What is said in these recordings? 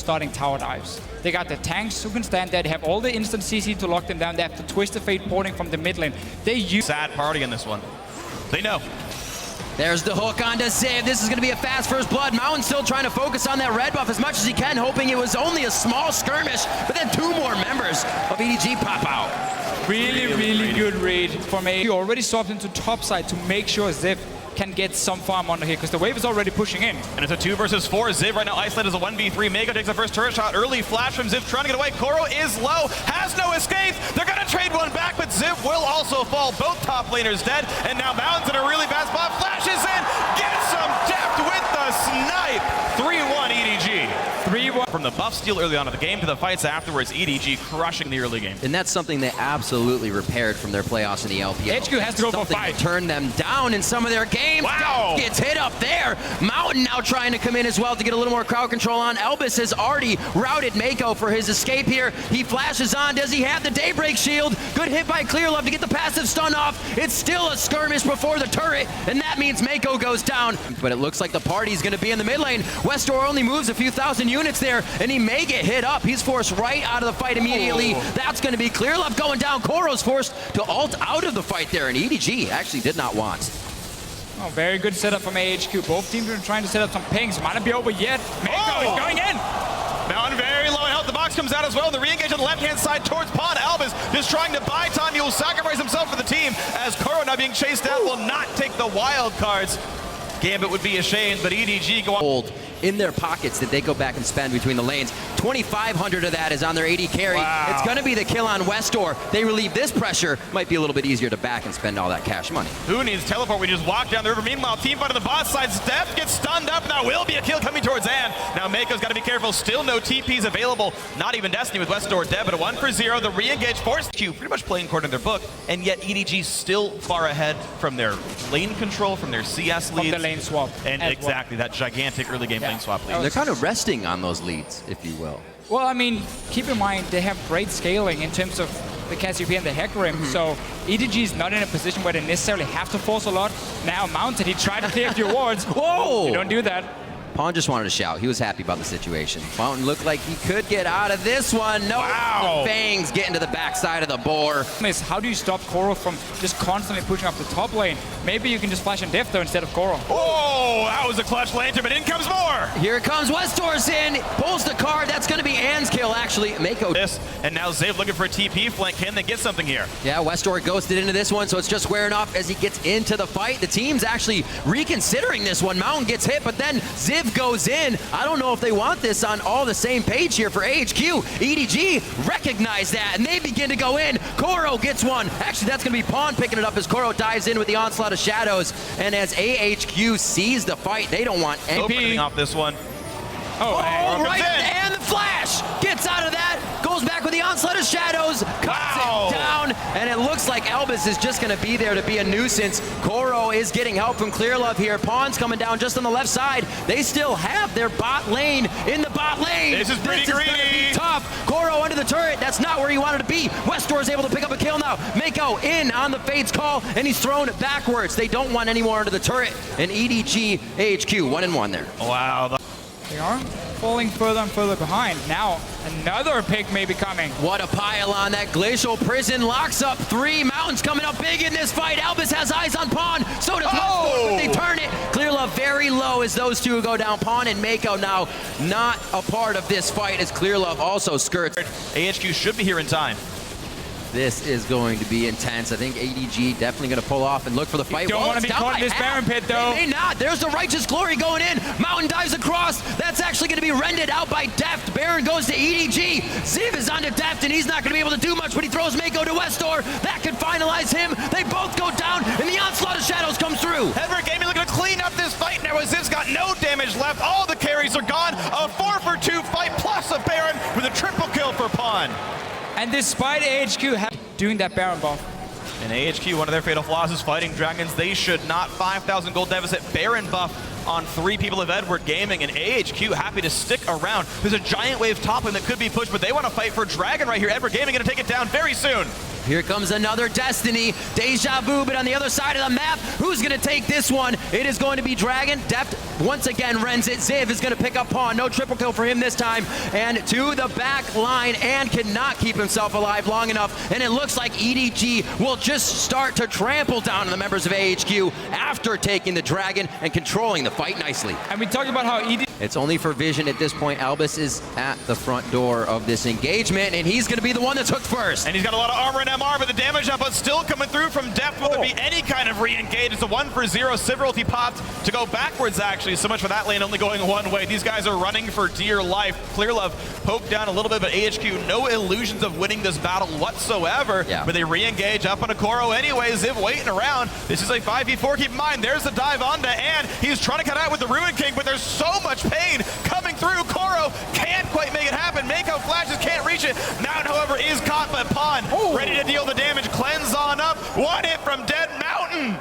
starting tower dives. They got the tanks who can stand there. They have all the instant CC to lock them down. They have the Twisted Fate porting from the mid lane. They use sad party in this one. They know. There's the hook onto Ziv. This is going to be a fast first blood. Mountain still trying to focus on that red buff as much as he can, hoping it was only a small skirmish, but then 2 more members of EDG pop out. Really good read from A. He already swapped into top side to make sure Ziv can get some farm on here, because the wave is already pushing in. And it's a 2 versus 4. Ziv right now isolated as a 1v3. Mako takes the first turret shot. Early flash from Ziv trying to get away. Koro is low, has no escape. They're going to trade one back, but Ziv will also fall. Both top laners dead. And now Mountain's in a really fast spot. Flashes in, gets some depth with the snipe. 3-1 EDG. 3-1. From the buff steal early on in the game to the fights afterwards, EDG crushing the early game. And that's something they absolutely repaired from their playoffs in the LPL. AHQ has to go for 5. Turn them down in some of their games. Wow. Gets hit up there. Mountain now trying to come in as well to get a little more crowd control on. Elvis has already routed Mako for his escape here. He flashes on. Does he have the Daybreak shield? Good hit by Clearlove to get the passive stun off. It's still a skirmish before the turret, and that means Mako goes down. But it looks like the party's going to be in the mid lane. Westor only moves a few thousand units there, and he may get hit up. He's forced right out of the fight immediately. That's going to be Clearlove going down. Koro's forced to ult out of the fight there, and EDG actually did not want. Oh, very good setup from AHQ. Both teams are trying to set up some pings. Might not be over yet. Mako is going in. Mountain very low in health. The box comes out as well. The re-engage on the left-hand side towards Pond. Albus just trying to buy time. He will sacrifice himself for the team as Koro now being chased down will not take the wild cards. Gambit would be ashamed, but EDG go on. In their pockets that they go back and spend between the lanes. 2,500 of that is on their AD carry. Wow. It's going to be the kill on Westor. They relieve this pressure. Might be a little bit easier to back and spend all that cash money. Who needs teleport? We just walk down the river. Meanwhile, team fight on the bot side. Steph gets stunned up, and that will be a kill coming towards Ann. Now Mako's got to be careful. Still no TPs available. Not even Destiny with Westor dead, but a 1-for-0. The re-engage forced Q pretty much playing according to their book, and yet EDG still far ahead from their lane control, from their CS leads. From the lane swap. And exactly, that gigantic early game lane swap lead. They're kind of resting on those leads, if you will. Well, I mean, keep in mind, they have great scaling in terms of the Cassiopeia and the Hecarim, so EDG is not in a position where they necessarily have to force a lot. Now Mountain, he tried to clear a few wards. Whoa! You don't do that. Pawn just wanted to shout. He was happy about the situation. Mountain looked like he could get out of this one. No, wow. The Fangs getting to the backside of the boar. How do you stop Koro from just constantly pushing up the top lane? Maybe you can just flash and diff though instead of Koro. Oh, that was a clutch lantern, but in comes more. Here comes Westor's in, pulls the card. That's going to be Ann's kill, actually. Mako. This, and now Ziv looking for a TP flank. Can they get something here? Yeah, Westor ghosted into this one, so it's just squaring off as he gets into the fight. The team's actually reconsidering this one. Mountain gets hit, but then Ziv goes in. I don't know if they want this on all the same page here for AHQ. EDG recognize that, and they begin to go in. Koro gets one. Actually, that's going to be Pawn picking it up as Koro dives in with the onslaught of shadows. And as AHQ sees the fight, they don't want any. Opening off this one. Oh, right, and the flash gets out of that, goes back with the onslaught of shadows, cuts it down, and it looks like Elvis is just going to be there to be a nuisance. Koro is getting help from Clearlove here. Pawn's coming down just on the left side. They still have their bot lane in the bot lane. This is pretty greedy. This is going to be tough. Koro under the turret. That's not where he wanted to be. Westor is able to pick up a kill now. Mako in on the Fade's call, and he's thrown it backwards. They don't want any more under the turret. And EDG, AHQ, 1-1 there. Wow. They are falling further and further behind. Now, another pick may be coming. What a pile on that Glacial Prison. Locks up 3. Mountains coming up big in this fight. Albus has eyes on Pawn. So does Westor, but they turn it. Clearlove very low as those two go down. Pawn and Mako now not a part of this fight as Clearlove also skirts. AHQ should be here in time. This is going to be intense. I think ADG definitely going to pull off and look for the fight. Don't want to be caught in this Baron pit, though. They may not. There's the Righteous Glory going in. Mountain dives across. That's actually going to be rended out by Deft. Baron goes to EDG. Ziv is onto Deft, and he's not going to be able to do much, but he throws Mako to Westor. That could finalize him. They both go down, and the onslaught of shadows comes through. Edward Gaming looking to clean up this fight now as Ziv's got no damage left. All the carries are gone. A 4-for-2 fight plus a Baron with a triple kill for Pawn. And despite AHQ doing that Baron buff. And AHQ, one of their fatal flaws is fighting dragons. They should not. 5,000 gold deficit. Baron buff on 3 people of Edward Gaming, and AHQ happy to stick around. There's a giant wave top lane that could be pushed, but they want to fight for dragon right here. Edward Gaming going to take it down very soon. Here comes another Destiny. Deja vu, but on the other side of the map, who's going to take this one? It is going to be Dragon. Deft once again rends it. Ziv is going to pick up Pawn. No triple kill for him this time. And to the back line, and cannot keep himself alive long enough. And it looks like EDG will just start to trample down on the members of AHQ after taking the Dragon and controlling the fight nicely. And we talked about how EDG... It's only for vision at this point. Albus is at the front door of this engagement, and he's going to be the one that's hooked first. And he's got a lot of armor and MR, but the damage output still coming through from Deft. Will there be any kind of re-engage? It's a 1-for-0. Civility popped to go backwards, actually. So much for that lane only going one way. These guys are running for dear life. Clearlove poked down a little bit, but AHQ, no illusions of winning this battle whatsoever. Yeah. But they re-engage up on a Koro anyway. Ziv waiting around. This is a 5v4. Keep in mind, there's the dive onto, and he's trying to cut out with the Ruin King, but there's so much pain coming through. Koro can't quite make it happen. Mako flashes, can't reach it. Mountain, however, is caught by Pawn. Ready to deal the damage. Cleanse on up. One hit from Dead Mountain.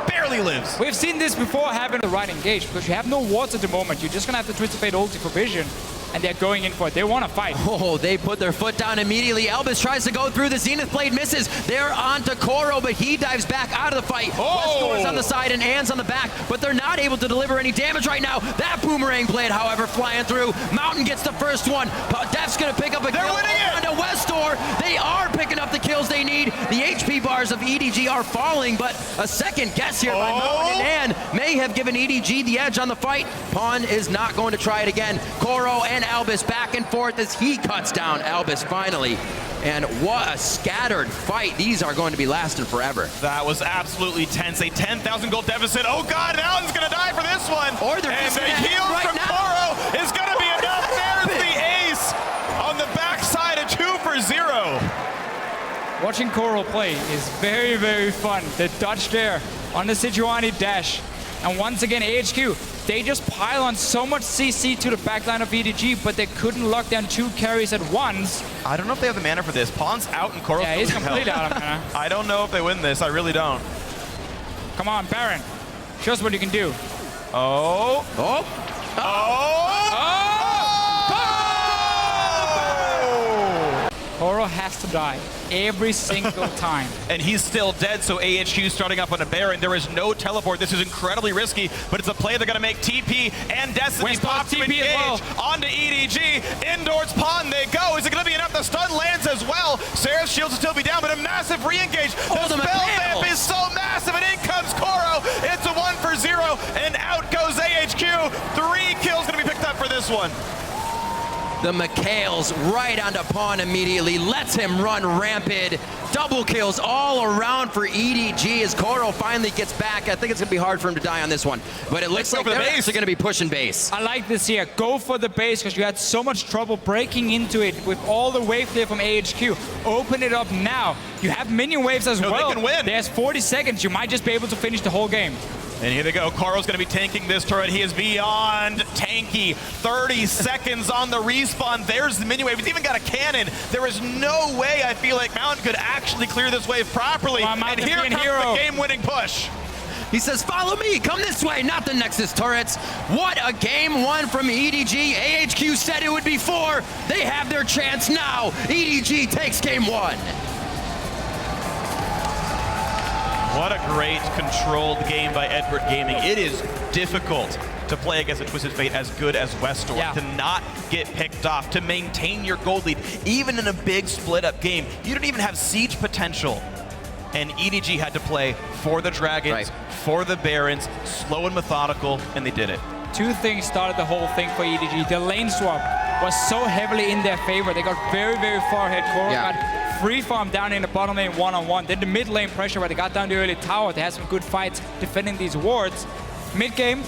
Barely lives. We've seen this before happen the right engage, because you have no wards at the moment. You're just going to have to Twisted Fate ulti for vision, and they're going in for it. They want to fight. Oh, they put their foot down immediately. Albus tries to go through. The Zenith Blade misses. They're on to Koro, but he dives back out of the fight. Westor's on the side and Ann's on the back, but they're not able to deliver any damage right now. That Boomerang Blade, however, flying through. Mountain gets the first one. Deft's going to pick up a kill. Winning it! Onto Westor. They are picking up the kills they need. The HP bars of EDG are falling, but a second guess here by Mountain and Ann may have given EDG the edge on the fight. Pawn is not going to try it again. Koro and Albus back and forth as he cuts down Albus finally. And what a scattered fight. These are going to be lasting forever. That was absolutely tense. A 10,000 gold deficit. Oh God, Mountain's gonna die for this one. Or they're and just the gonna heal right from now. Koro is gonna be enough. There's the ace on the backside of 2-for-0. Watching Koro play is very, very fun. The dodge there on the Sejuani dash. And once again, AHQ, they just pile on so much CC to the backline of EDG, but they couldn't lock down 2 carries at once. I don't know if they have the mana for this. Pawn's out and Koro's Yeah, he's completely out of mana. I don't know if they win this. I really don't. Come on, Baron. Show us what you can do. Oh. Oh. Koro has to die every single time. And he's still dead, so AHQ starting up on a Baron. There is no teleport. This is incredibly risky, but it's a play they're going to make. TP and Destiny pop to engage onto EDG. Indoors Pawn they go. Is it going to be enough? The stun lands as well. Sarah's shields will still be down, but a massive re-engage. The spell vamp is so massive, and in comes Koro. It's a 1-for-0, and out goes AHQ. 3 kills going to be picked up for this one. The McHale's right onto Pawn immediately, lets him run rampant. Double kills all around for EDG as Koro finally gets back. I think it's going to be hard for him to die on this one, but it looks like they're actually going to be pushing base. I like this here. Go for the base, because you had so much trouble breaking into it with all the wave clear from AHQ. Open it up now. You have minion waves as well. They can win. There's 40 seconds. You might just be able to finish the whole game. And here they go. Koro's going to be tanking this turret. He is beyond tanky. 30 seconds on the respawn. There's the mini wave. He's even got a cannon. There is no way I feel like Mountain could actually clear this wave properly. Come on, and here comes the game-winning push. He says, follow me, come this way, not the Nexus turrets. What a game 1 from EDG. AHQ said it would be 4. They have their chance now. EDG takes game 1. What a great controlled game by Edward Gaming. It is difficult to play against a Twisted Fate as good as Westor, to not get picked off, to maintain your gold lead, even in a big split-up game. You don't even have siege potential. And EDG had to play for the Dragons, for the Barons, slow and methodical, and they did it. 2 things started the whole thing for EDG. The lane swap was so heavily in their favor. They got very, very far ahead. Koro got free farm down in the bottom lane one-on-one. Then the mid lane pressure where they got down the early tower. They had some good fights defending these wards. Mid-game,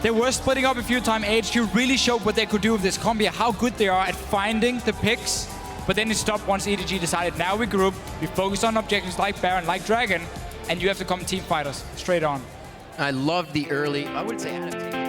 they were splitting up a few times. AHQ really showed what they could do with this combi, how good they are at finding the picks. But then it stopped once EDG decided, now we group, we focus on objectives like Baron, like Dragon, and you have to come team fighters straight on. I loved the early, I wouldn't say adaptation.